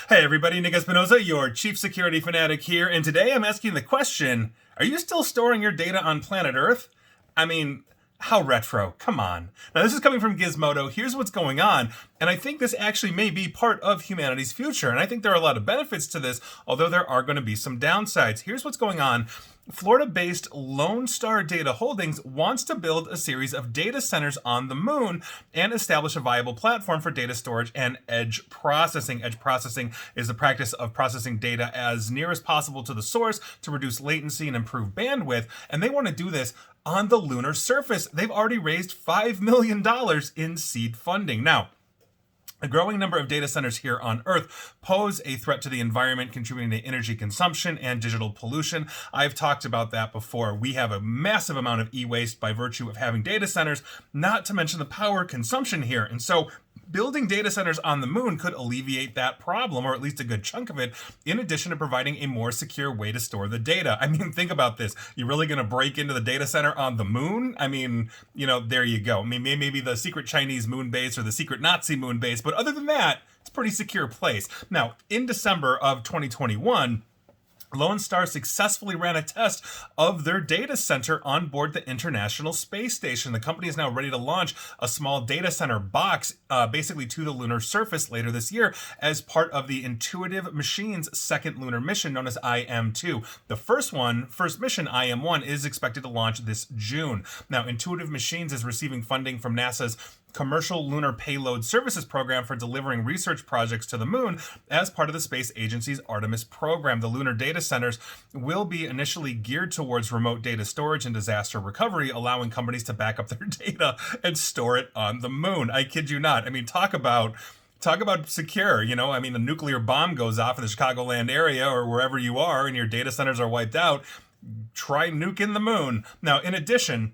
Hey everybody, Nick Espinoza, your chief security fanatic here, and today I'm asking the question, are you still storing your data on planet Earth? I mean, how retro, come on. Now this is coming from Gizmodo, here's what's going on, and I think this actually may be part of humanity's future, and I think there are a lot of benefits to this, although there are going to be some downsides. Here's what's going on. Florida-based Lone Star Data Holdings wants to build a series of data centers on the moon and establish a viable platform for data storage and edge processing. Edge processing is the practice of processing data as near as possible to the source to reduce latency and improve bandwidth, and they want to do this on the lunar surface. They've already raised $5 million in seed funding. Now, a growing number of data centers here on Earth pose a threat to the environment, contributing to energy consumption and digital pollution. I've talked about that before. We have a massive amount of e-waste by virtue of having data centers, not to mention the power consumption here. And so building data centers on the moon could alleviate that problem, or at least a good chunk of it, in addition to providing a more secure way to store the data. I mean, think about this. You're really going to break into the data center on the moon? I mean, there you go. I mean, maybe the secret Chinese moon base or the secret Nazi moon base, but other than that, it's a pretty secure place. Now, in December of 2021, Lone Star successfully ran a test of their data center on board the International Space Station. The company is now ready to launch a small data center box basically to the lunar surface later this year as part of the Intuitive Machines' second lunar mission known as IM-2. The first mission, IM-1, is expected to launch this June. Now, Intuitive Machines is receiving funding from NASA's Commercial Lunar Payload Services program for delivering research projects to the moon as part of the space agency's Artemis program. The lunar data centers will be initially geared towards remote data storage and disaster recovery, allowing companies to back up their data and store it on the moon. I kid you not. I mean, talk about secure, I mean, the nuclear bomb goes off in the Chicagoland area or wherever you are and your data centers are wiped out. Try nuking the moon. Now, in addition,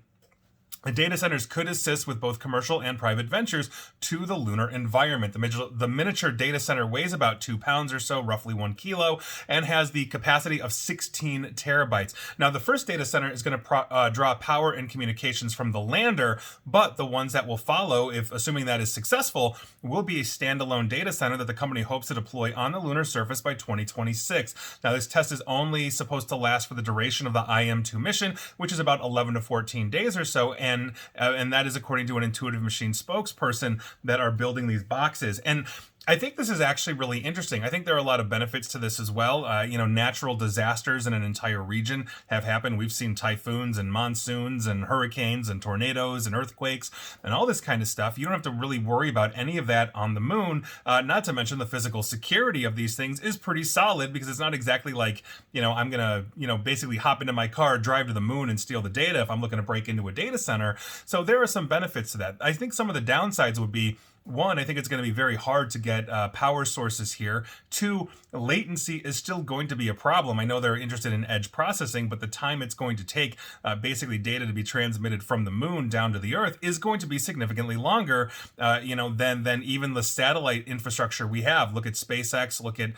the data centers could assist with both commercial and private ventures to the lunar environment. The miniature data center weighs about 2 pounds or so, roughly 1 kilo, and has the capacity of 16 terabytes. Now, the first data center is going to draw power and communications from the lander, but the ones that will follow, assuming that is successful, will be a standalone data center that the company hopes to deploy on the lunar surface by 2026. Now, this test is only supposed to last for the duration of the IM-2 mission, which is about 11 to 14 days or so, and that is according to an Intuitive Machines spokesperson that are building these boxes. And I think this is actually really interesting. I think there are a lot of benefits to this as well. Natural disasters in an entire region have happened. We've seen typhoons and monsoons and hurricanes and tornadoes and earthquakes and all this kind of stuff. You don't have to really worry about any of that on the moon. Not to mention the physical security of these things is pretty solid because it's not exactly like, I'm going to, basically hop into my car, drive to the moon and steal the data if I'm looking to break into a data center. So there are some benefits to that. I think some of the downsides would be, one, I think it's going to be very hard to get power sources here. Two, latency is still going to be a problem. I know they're interested in edge processing, but the time it's going to take basically data to be transmitted from the moon down to the Earth is going to be significantly longer, than even the satellite infrastructure we have. Look at SpaceX, look at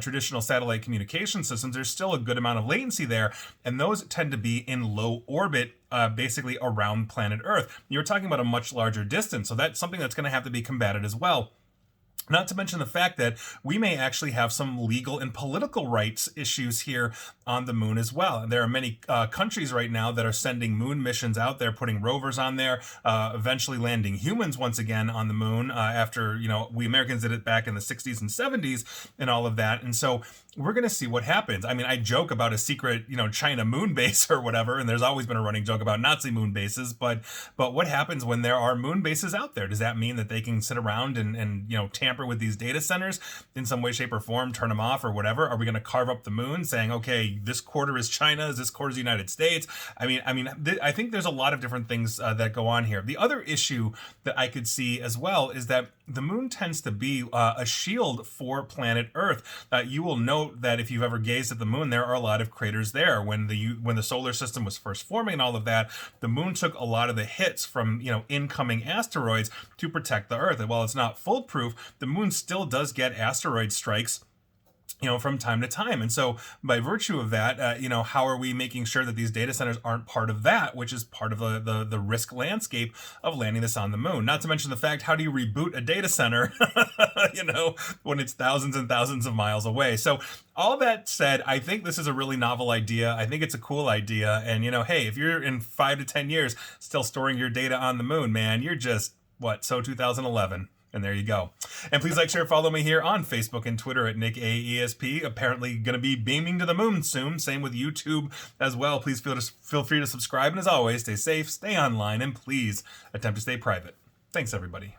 traditional satellite communication systems. There's still a good amount of latency there, and those tend to be in low orbit, basically around planet Earth. You're talking about a much larger distance, so that's something that's going to have to be combated as well. Not to mention the fact that we may actually have some legal and political rights issues here on the moon as well. And there are many countries right now that are sending moon missions out there, putting rovers on there, eventually landing humans once again on the moon after, we Americans did it back in the 60s and 70s and all of that. And so we're going to see what happens. I mean, I joke about a secret, China moon base or whatever, and there's always been a running joke about Nazi moon bases, but what happens when there are moon bases out there? Does that mean that they can sit around and tamper with these data centers in some way, shape, or form, turn them off or whatever? Are we going to carve up the moon saying, okay, this quarter is China, this quarter is the United States? I think there's a lot of different things that go on here. The other issue that I could see as well is that the moon tends to be a shield for planet Earth. You will note that if you've ever gazed at the moon, there are a lot of craters there. When the solar system was first forming and all of that, the moon took a lot of the hits from incoming asteroids to protect the Earth. And while it's not foolproof, the moon still does get asteroid strikes from time to time. And so by virtue of that, how are we making sure that these data centers aren't part of that, which is part of the risk landscape of landing this on the moon? Not to mention the fact, how do you reboot a data center, when it's thousands and thousands of miles away? So all that said, I think this is a really novel idea. I think it's a cool idea. And, hey, if you're in 5 to 10 years still storing your data on the moon, man, you're just, 2011. And there you go. And please like, share, follow me here on Facebook and Twitter at NickAESP. Apparently going to be beaming to the moon soon. Same with YouTube as well. Please feel free to subscribe. And as always, stay safe, stay online, and please attempt to stay private. Thanks, everybody.